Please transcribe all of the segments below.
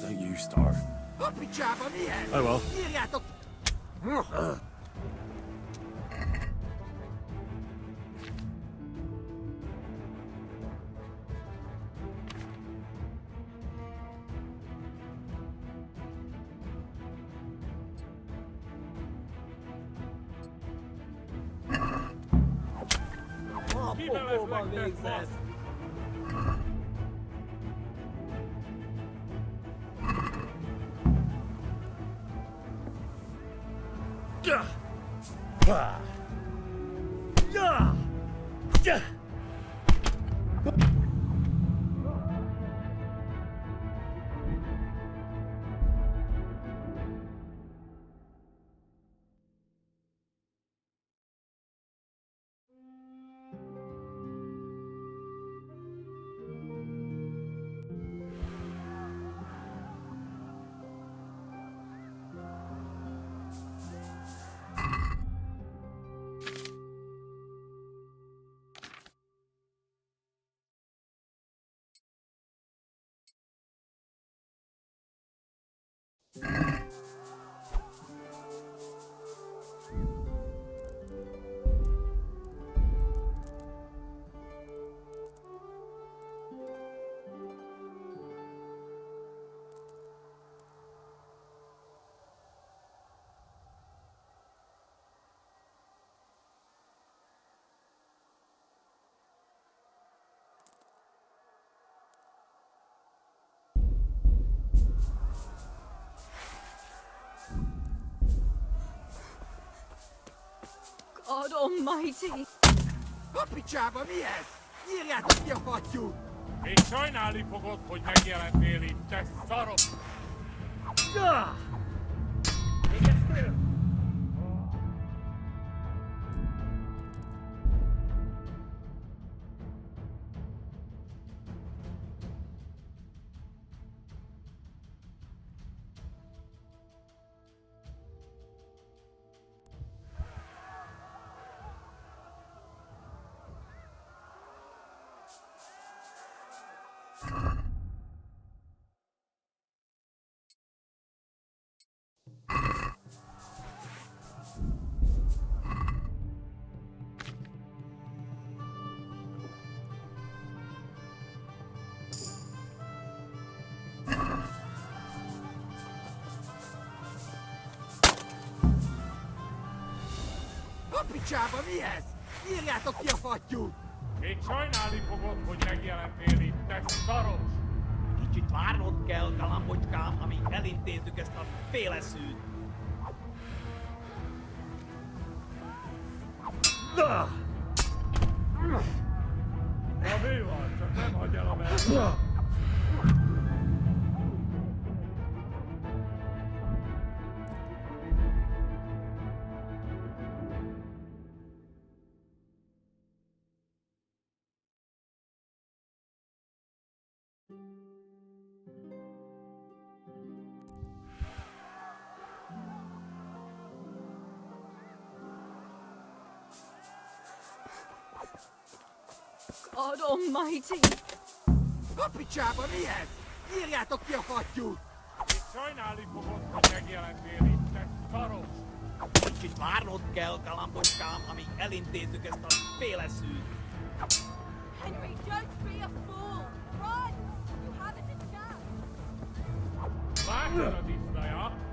Don't you start. Hoppicsába, mi ez? Oh well. Írjátok! A pokóban végzesz! God almighty! Hoppicsába, mi ez? Írjátok ki a fattyút! Még sajnálni fogod, hogy megjelentél itt, te szarok! Hoppicsába, mi ez? Írjátok ki a fattyút! Még sajnálni fogod, hogy megjelentél itt, te szaros! Kicsit várnod kell, galambocskám, amíg elintézzük ezt a féleszűt. Na mi van? Csak nem hagyj el a mellett! God almighty! Hoppicsába, mi ez? Írjátok ki a fattyút! Még sajnálni fogod, hogy megjelentél itt, te szaros! Kicsit várnod kell, galambocskám, amíg elintézzük ezt a féleszűt. Henry, don't be a fool! Run! You haven't a chance! Látod a disznaja?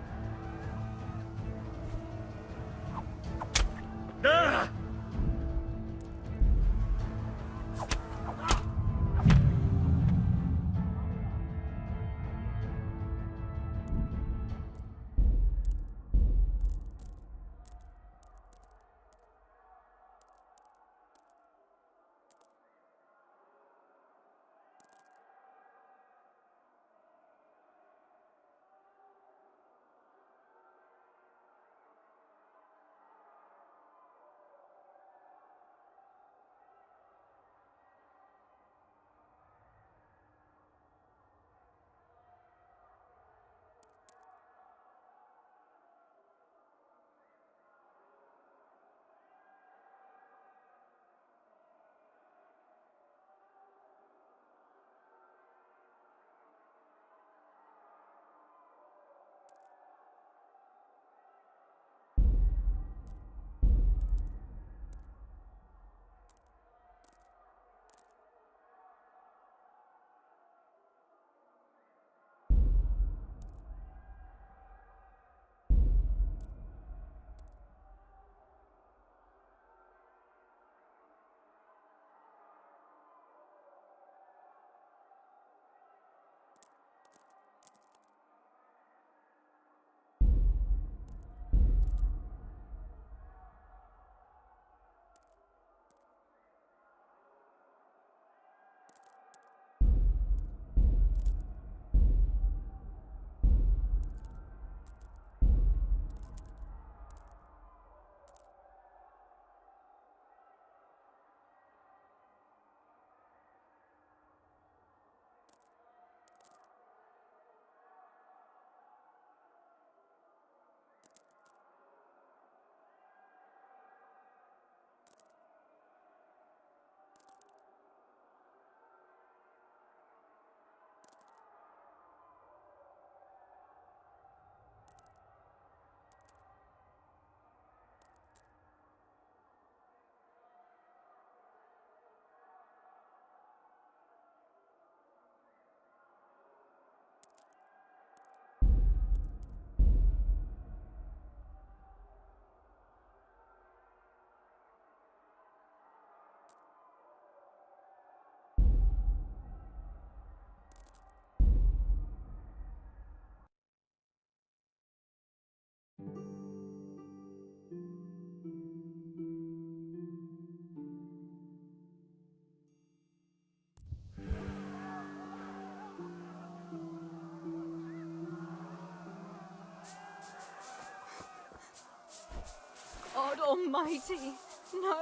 God Almighty, no!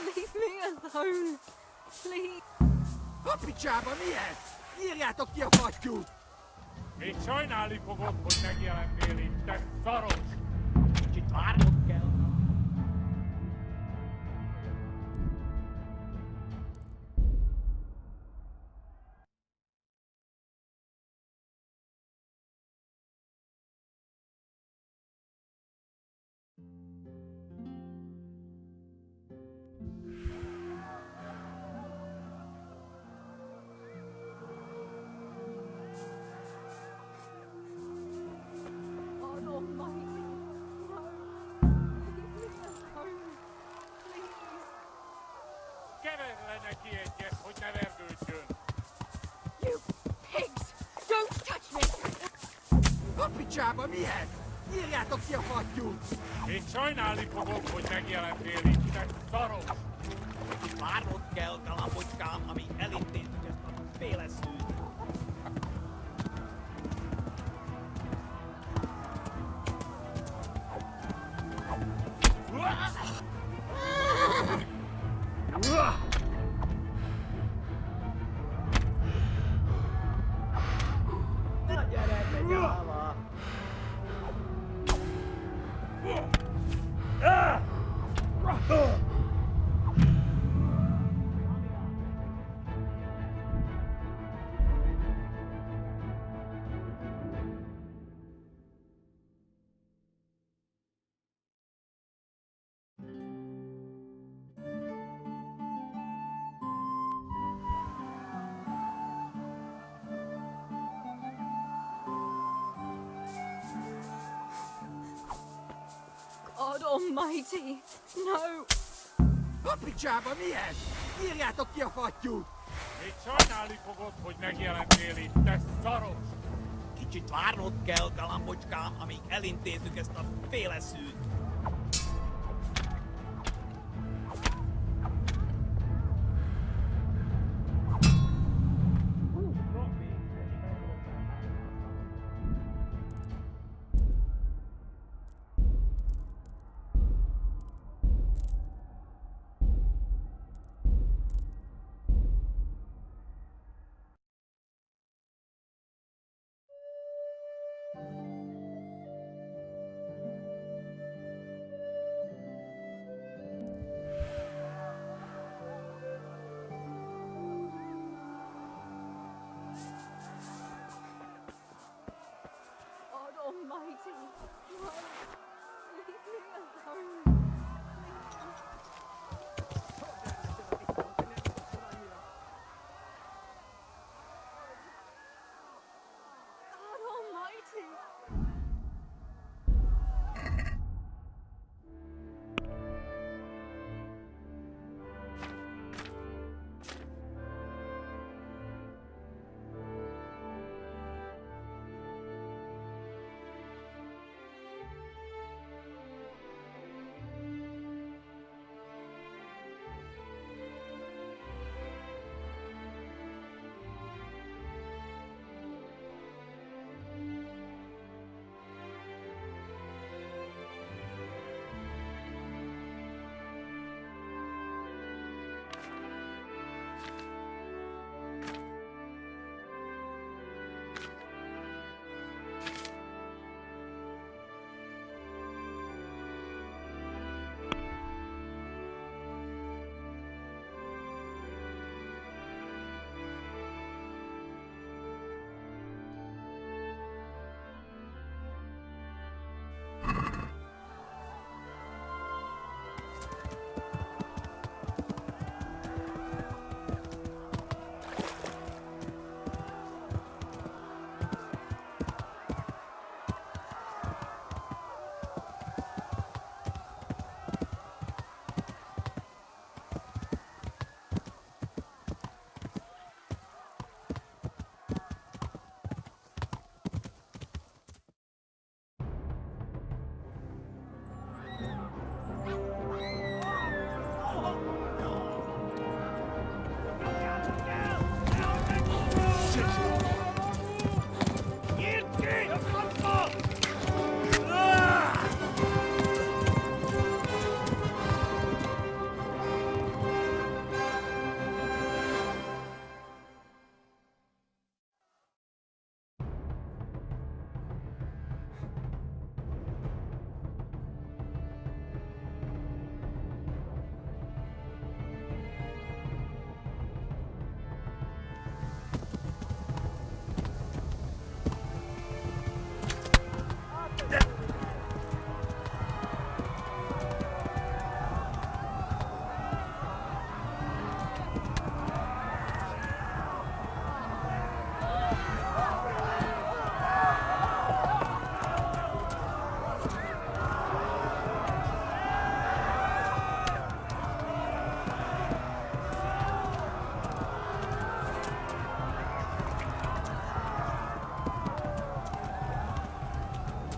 Leave me alone, please. A picsába mi ez? Írjátok ki a fattyút! Még sajnálni fogod, hogy megjelentél itt, te szaros! Kicsit várnod kell. God Almighty, no! Leave me alone, please. Keverj le neki egyet, hogy ne verdődjön! You pigs! Don't touch me! A picsába mi ez? Írjátok ki a fattyút! Még sajnálni fogod, hogy megjelentél itt, te szaros! Kicsit várnod kell, galambocskám, amíg elintézzük ezt a féleszűt. Na gyere, te gyáva! God Almighty, no! A picsába mi ez? Írjátok ki a fattyút! Még sajnálni fogod, hogy megjelentél itt, te szaros! Kicsit várnod kell, galambocskám, amíg elintézzük ezt a féleszűt. God Almighty, no! Leave me alone! God Almighty!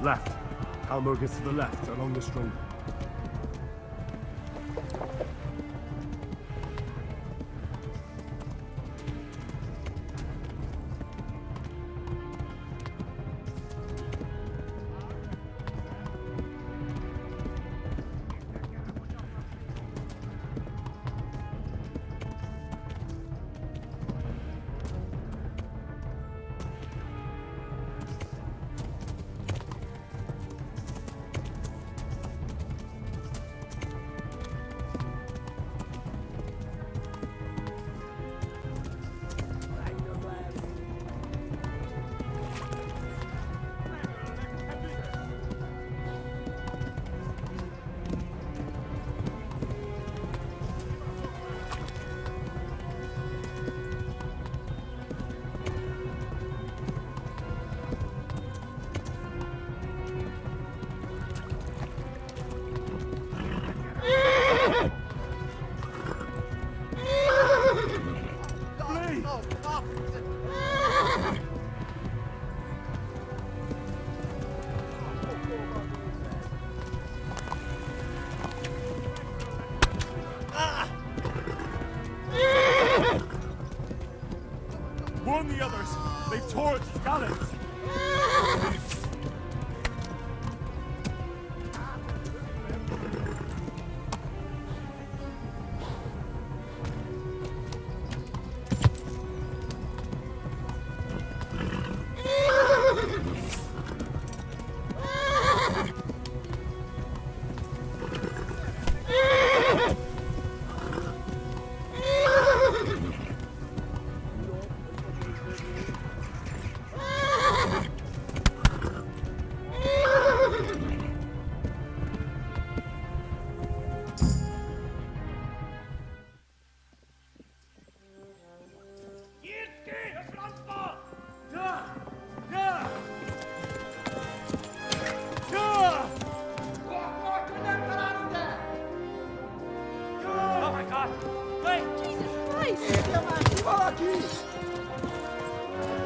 Left. Halmo gets to the left, along the string. Warn the others! They've torched Skalitz! Oh my God! Wait! Jesus Christ!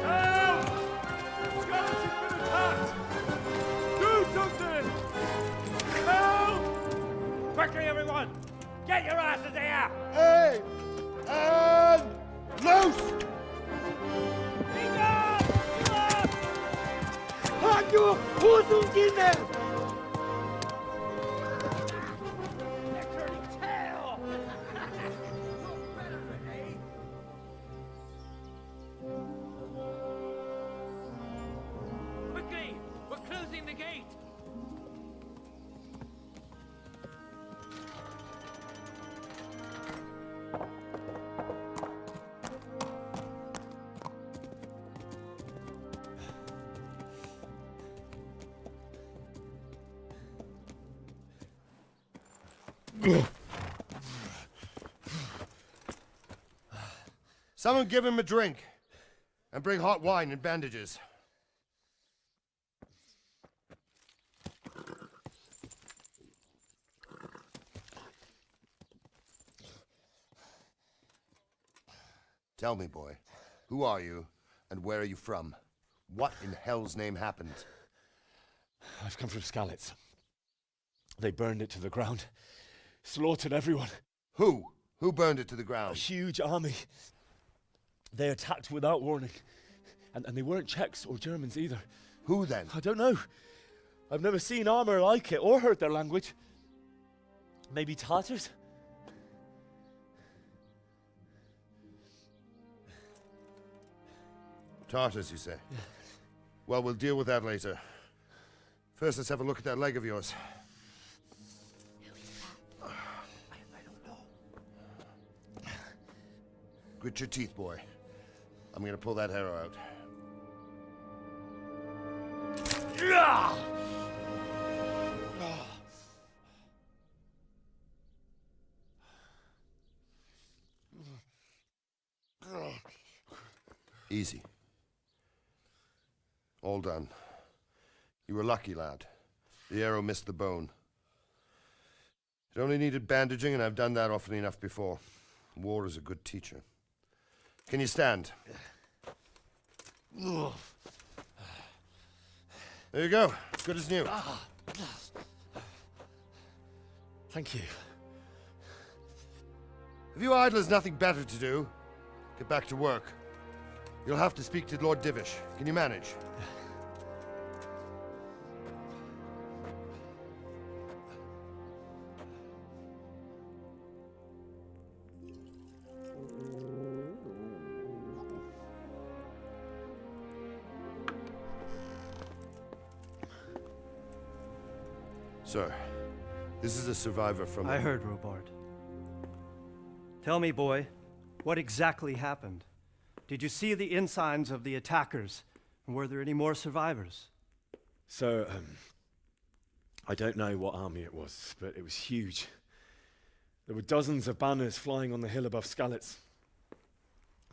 Help! Skalitz has been attacked! Do something! Help! Quickly, everyone! Get your asses here! Hey! And loose! Halt you! Hosenkinne! Quickly! We're closing the gate! Someone give him a drink. And bring hot wine and bandages. Tell me, boy, who are you and where are you from? What in hell's name happened? I've come from Skalitz. They burned it to the ground. Slaughtered everyone. Who? Who burned it to the A ground? huge army. They attacked without warning. And they weren't Czechs or Germans either. Who then? I don't know. I've never seen armor like it or heard their language. Maybe Tatars? Tartars, you say? Well, we'll deal with that later. First, let's have a look at that leg of yours. I don't know. Grit your teeth, boy. I'm gonna pull that arrow out. Easy. All done. You were lucky, lad. The arrow missed the bone. It only needed bandaging, and I've done that often enough before. War is a good teacher. Can you stand? There you go. Good as new. Thank you. If you idlers nothing better to do, get back to work. You'll have to speak to Lord Divish. Can you manage? Sir, this is a survivor from... I heard, Robard. Tell me, boy, what exactly happened? Did you see the ensigns of the attackers? And were there any more survivors? So, I don't know what army it was, but it was huge. There were dozens of banners flying on the hill above Skalitz.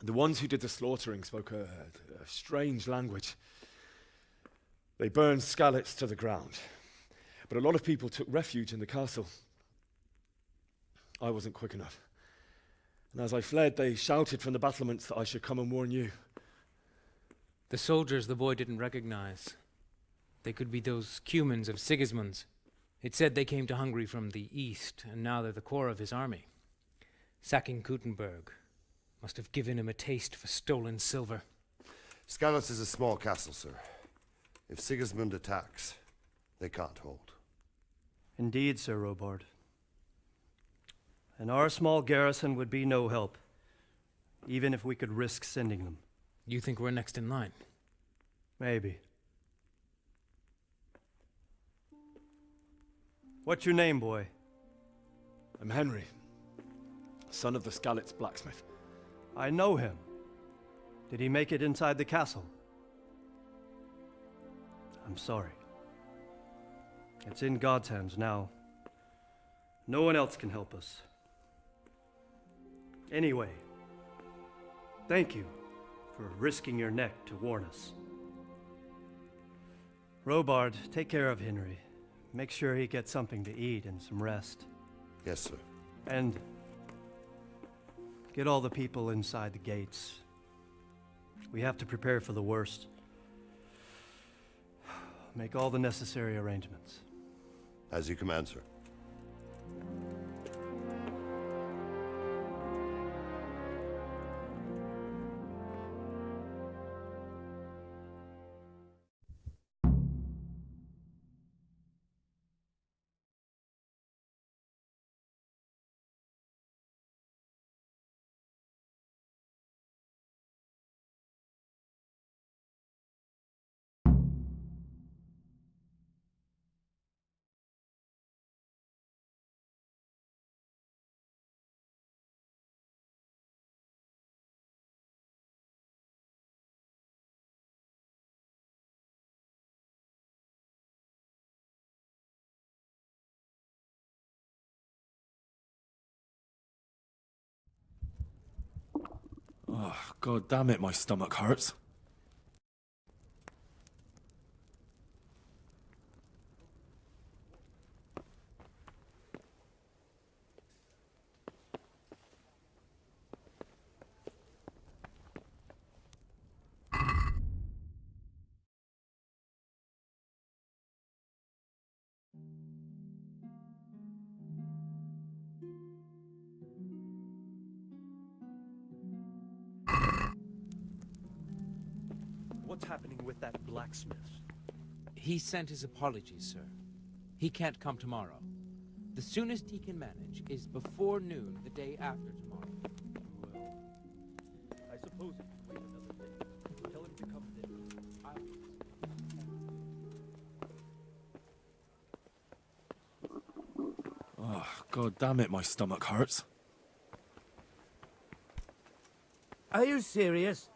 The ones who did the slaughtering spoke a strange language. They burned Skalitz to the ground. But a lot of people took refuge in the castle. I wasn't quick enough. And as I fled, they shouted from the battlements that I should come and warn you. The soldiers the boy didn't recognize. They could be those Cumans of Sigismund's. It said they came to Hungary from the east, and now they're the core of his army. Sacking Kuttenberg must have given him a taste for stolen silver. Skalitz is a small castle, sir. If Sigismund attacks, they can't hold. Indeed, Sir Robard. And our small garrison would be no help, even if we could risk sending them. You think we're next in line? Maybe. What's your name, boy? I'm Henry, son of the Skalitz blacksmith. I know him. Did he make it inside the castle? I'm sorry. It's in God's hands now. No one else can help us. Anyway, thank you for risking your neck to warn us. Robard, take care of Henry. Make sure he gets something to eat and some rest. Yes, sir. And get all the people inside the gates. We have to prepare for the worst. Make all the necessary arrangements. As you command, sir. Oh, God damn it, my stomach hurts. What's happening with that blacksmith? He sent his apologies, sir. He can't come tomorrow. The soonest he can manage is before noon the day after tomorrow. Well, I suppose he can wait another day. Tell him to come then. Oh, God damn it, my stomach hurts. Are you serious?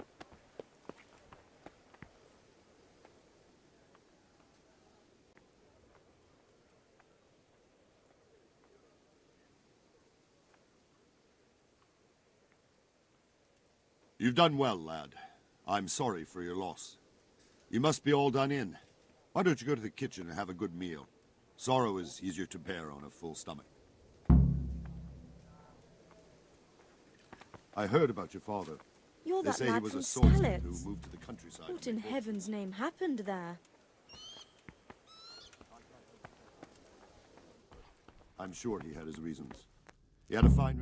You've done well, lad. I'm sorry for your loss. You must be all done in. Why don't you go to the kitchen and have a good meal? Sorrow is easier to bear on a full stomach. I heard about your father. You're They that say he lad was from a swordsman Skalitz. who moved to the countryside. What in heaven's name happened there? I'm sure he had his reasons. He had a fine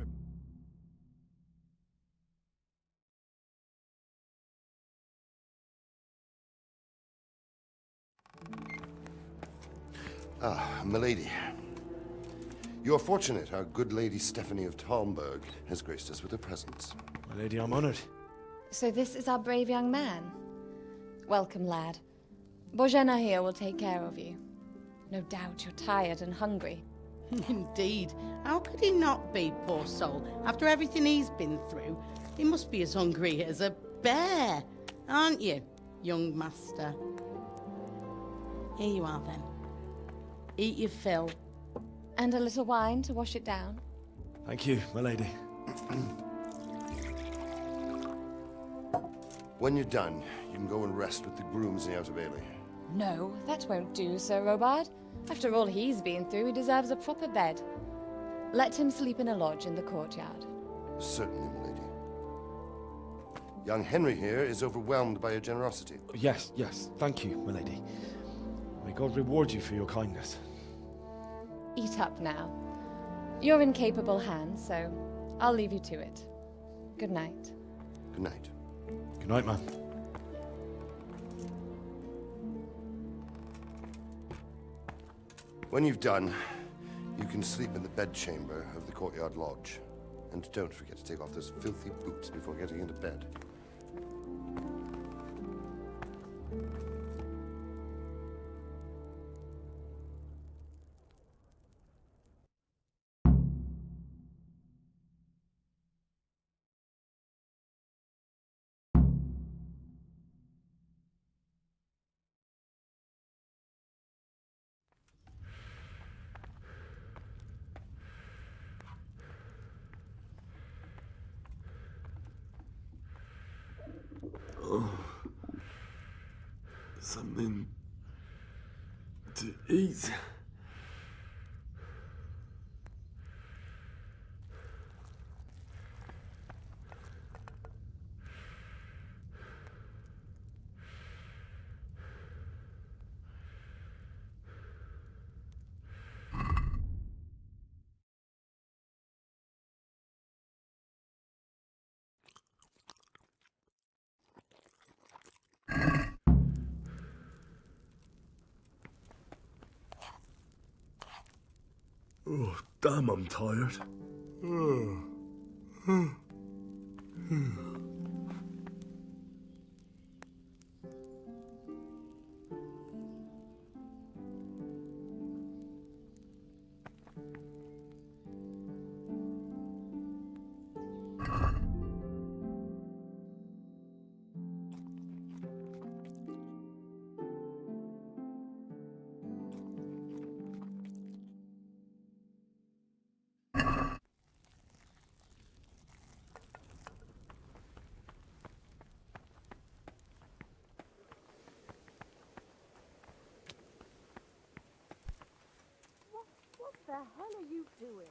Milady. You're fortunate our good Lady Stephanie of Talmberg has graced us with her presence. My lady, I'm honored. So this is our brave young man. Welcome, lad. Bojena here will take care of you. No doubt you're tired and hungry. Indeed. How could he not be, poor soul? After everything he's been through, he must be as hungry as a bear, aren't you, young master? Here you are, then. Eat your fill. And a little wine to wash it down. Thank you, my lady. When you're done, you can go and rest with the grooms in the Outer Bailey. No, that won't do, Sir Robard. After all he's been through, he deserves a proper bed. Let him sleep in a lodge in the courtyard. Certainly, milady. Young Henry here is overwhelmed by your generosity. Yes, yes, thank you, my lady. May God reward you for your kindness. Eat up now. You're in capable hands, so I'll leave you to it. Good night. Good night. Good night, man. When you've done, you can sleep in the bedchamber of the courtyard lodge. And don't forget to take off those filthy boots before getting into bed. Something to eat. Oh, damn, I'm tired. What the hell are you doing?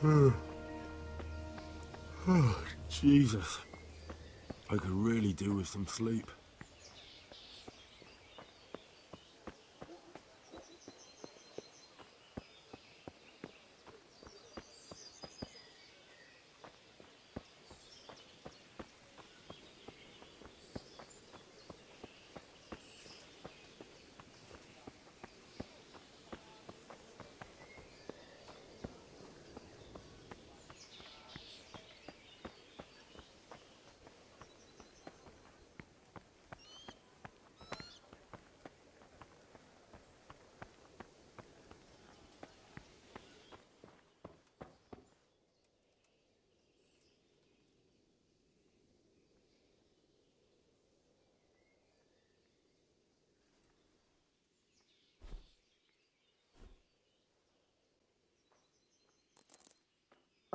Oh, Jesus. I could really do with some sleep.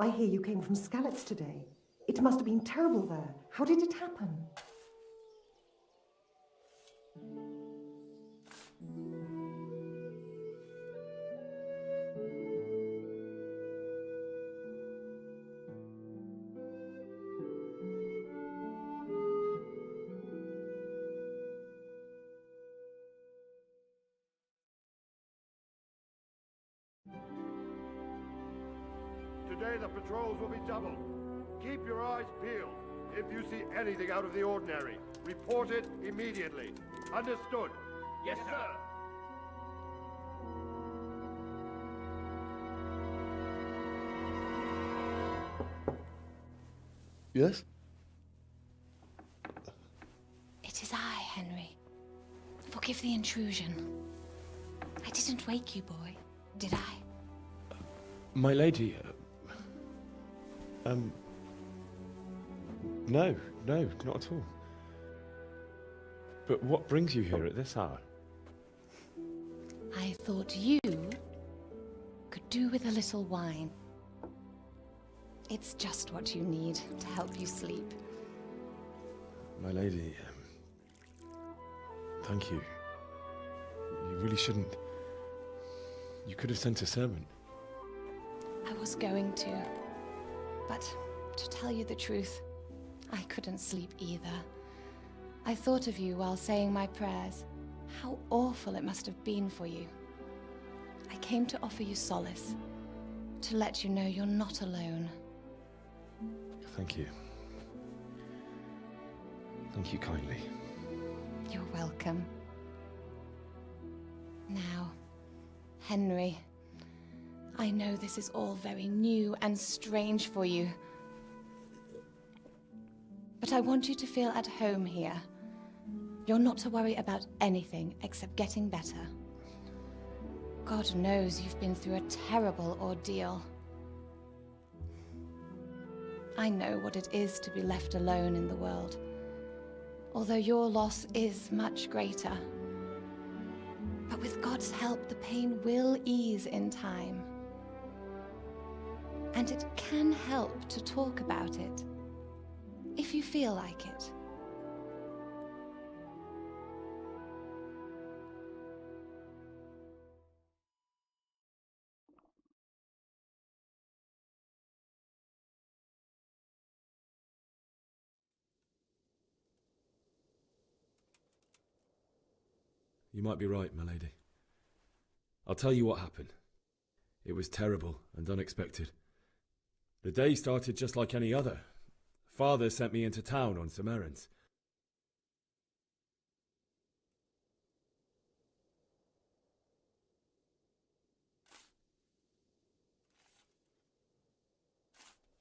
I hear you came from Skalitz today. It must have been terrible there. How did it happen? Today the patrols will be doubled. Keep your eyes peeled. If you see anything out of the ordinary, report it immediately. Understood? Yes, sir. Yes? It is I, Henry. Forgive the intrusion. I didn't wake you, boy, did I? My lady, no, not at all. But what brings you here at this hour? I thought you could do with a little wine. It's just what you need to help you sleep. My lady, thank you. You really shouldn't. You could have sent a servant. I was going to, but to tell you the truth, I couldn't sleep either. I thought of you while saying my prayers. How awful it must have been for you. I came to offer you solace, to let you know you're not alone. Thank you. Thank you kindly. You're welcome. Now, Henry, I know this is all very new and strange for you. But I want you to feel at home here. You're not to worry about anything except getting better. God knows you've been through a terrible ordeal. I know what it is to be left alone in the world, although your loss is much greater. But with God's help, the pain will ease in time. And it can help to talk about it, if you feel like it. You might be right, my lady. I'll tell you what happened. It was terrible and unexpected. The day started just like any other. Father sent me into town on some errands.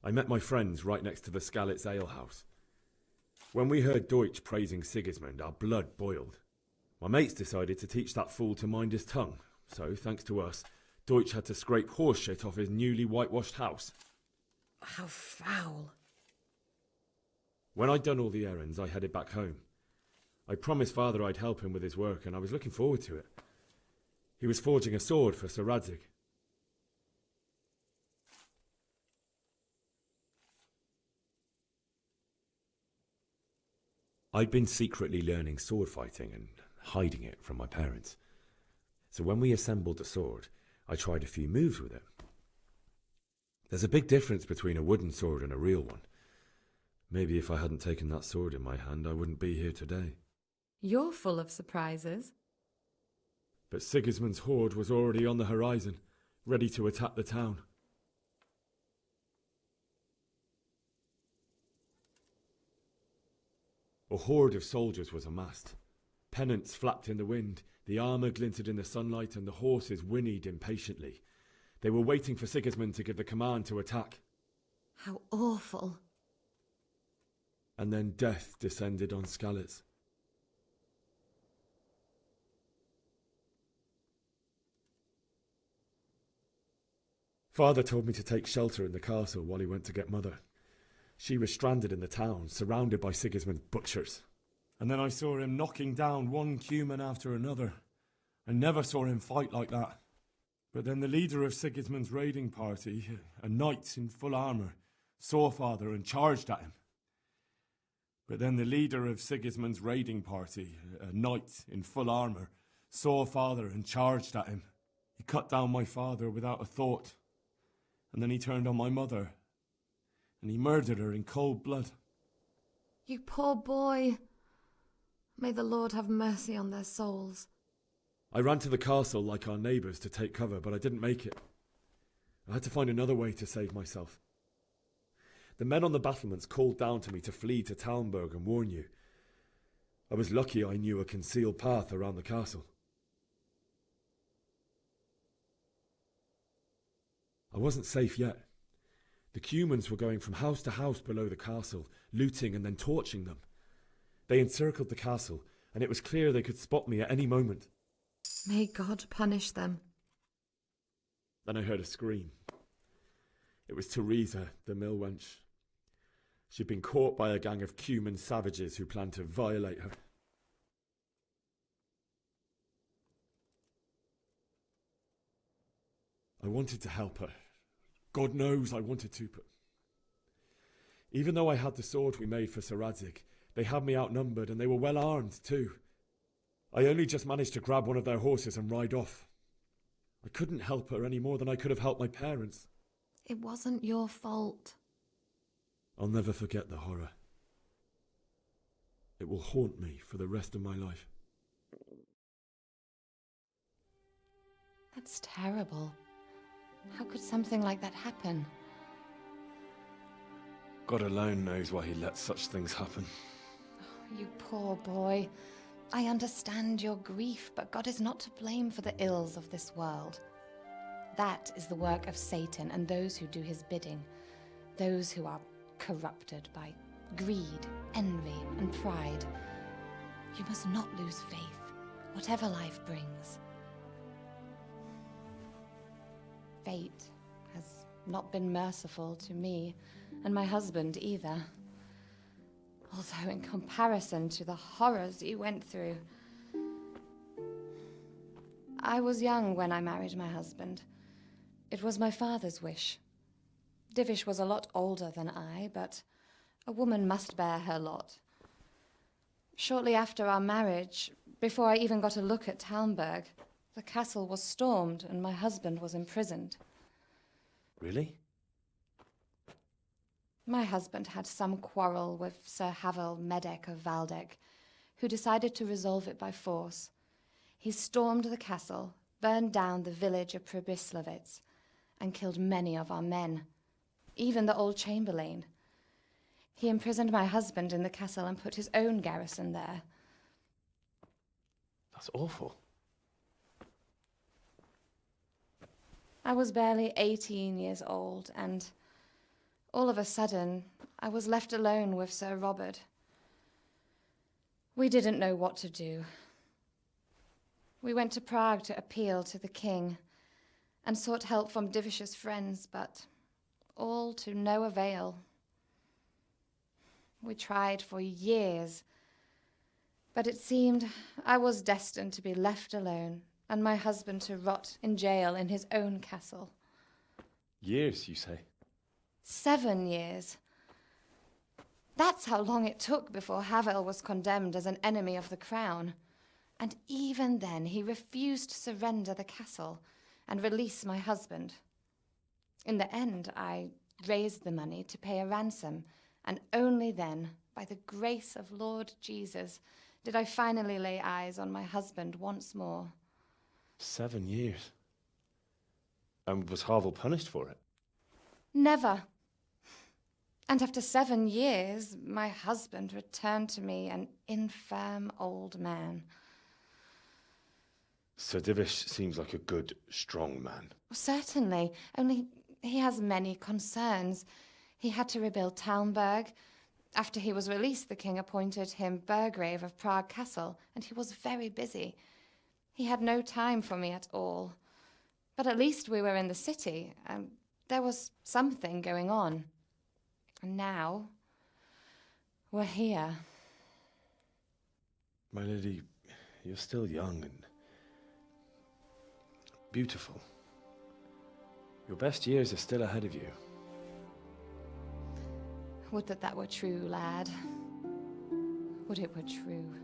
I met my friends right next to the Skalitz alehouse. When we heard Deutsch praising Sigismund, our blood boiled. My mates decided to teach that fool to mind his tongue, so, thanks to us, Deutsch had to scrape horse shit off his newly whitewashed house. How foul. When I'd done all the errands, I headed back home. I promised Father I'd help him with his work, and I was looking forward to it. He was forging a sword for Sir Radzig. I'd been secretly learning sword fighting and hiding it from my parents. So when we assembled the sword, I tried a few moves with it. There's a big difference between a wooden sword and a real one. Maybe if I hadn't taken that sword in my hand, I wouldn't be here today. You're full of surprises. But Sigismund's horde was already on the horizon, ready to attack the town. A horde of soldiers was amassed. Pennants flapped in the wind, the armour glinted in the sunlight, and the horses whinnied impatiently. They were waiting for Sigismund to give the command to attack. How awful. And then death descended on Skalitz. Father told me to take shelter in the castle while he went to get Mother. She was stranded in the town, surrounded by Sigismund's butchers. And then I saw him knocking down one Cuman after another. I never saw him fight like that. But then the leader of Sigismund's raiding party, a knight in full armour, saw Father and charged at him. But then the leader of Sigismund's raiding party, a knight in full armour, saw Father and charged at him. He cut down my father without a thought. And then he turned on my mother. And he murdered her in cold blood. You poor boy. May the Lord have mercy on their souls. I ran to the castle like our neighbours to take cover, but I didn't make it. I had to find another way to save myself. The men on the battlements called down to me to flee to Talmberg and warn you. I was lucky I knew a concealed path around the castle. I wasn't safe yet. The Cumans were going from house to house below the castle, looting and then torching them. They encircled the castle, and it was clear they could spot me at any moment. May God punish them. Then I heard a scream. It was Teresa, the mill wench. She'd been caught by a gang of Cuman savages who planned to violate her. I wanted to help her. God knows I wanted to, but even though I had the sword we made for Sir Radzig, they had me outnumbered and they were well armed too. I only just managed to grab one of their horses and ride off. I couldn't help her any more than I could have helped my parents. It wasn't your fault. I'll never forget the horror. It will haunt me for the rest of my life. That's terrible. How could something like that happen? God alone knows why he lets such things happen. You poor boy. I understand your grief, but God is not to blame for the ills of this world. That is the work of Satan and those who do his bidding, those who are corrupted by greed, envy, and pride. You must not lose faith, whatever life brings. Fate has not been merciful to me, and my husband either. Although in comparison to the horrors you went through. I was young when I married my husband. It was my father's wish. Divish was a lot older than I, but a woman must bear her lot. Shortly after our marriage, before I even got a look at Talmberg, the castle was stormed and my husband was imprisoned. Really? My husband had some quarrel with Sir Havel Medek of Valdek, who decided to resolve it by force. He stormed the castle, burned down the village of Pribyslavitz, and killed many of our men, even the old chamberlain. He imprisoned my husband in the castle and put his own garrison there. That's awful. I was barely 18 years old, and all of a sudden, I was left alone with Sir Robert. We didn't know what to do. We went to Prague to appeal to the king and sought help from Divish's friends, but all to no avail. We tried for years, but it seemed I was destined to be left alone and my husband to rot in jail in his own castle. Years, you say? 7 years. That's how long it took before Havel was condemned as an enemy of the crown. And even then he refused to surrender the castle and release my husband. In the end, I raised the money to pay a ransom, and only then, by the grace of Lord Jesus, did I finally lay eyes on my husband once more. 7 years. And was Harville punished for it? Never. And after 7 years, my husband returned to me an infirm old man. Sir Divish seems like a good, strong man. Certainly, only he has many concerns. He had to rebuild Talmberg. After he was released, the king appointed him Burgrave of Prague Castle, and he was very busy. He had no time for me at all. But at least we were in the city, and there was something going on. And now, we're here. My lady, you're still young and beautiful. Your best years are still ahead of you. Would that that were true, lad. Would it were true.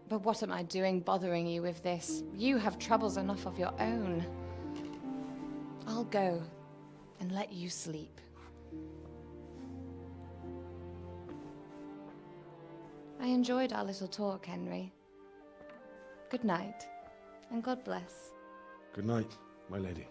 But what am I doing bothering you with this? You have troubles enough of your own. I'll go and let you sleep. I enjoyed our little talk, Henry. Good night, and God bless. Good night, my lady.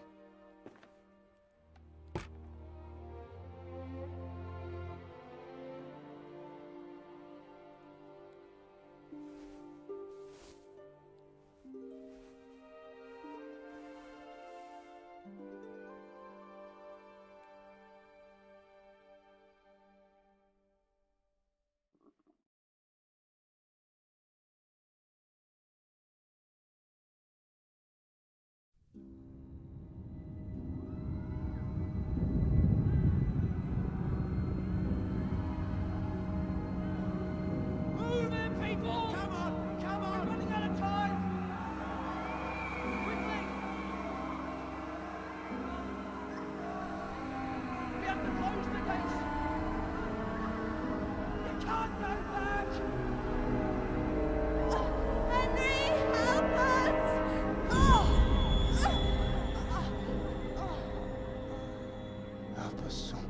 Move in, people! Come on, come on! We're running out of time! Quickly! We have to close the gates! You can't go back! Henry, help us! Help us, son.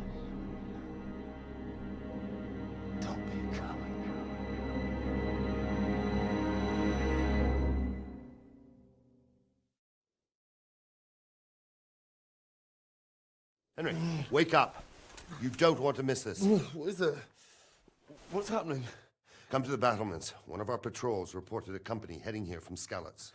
Don't be a coward. Henry, wake up. You don't want to miss this. What is it? What's happening? Come to the battlements. One of our patrols reported a company heading here from Skalitz.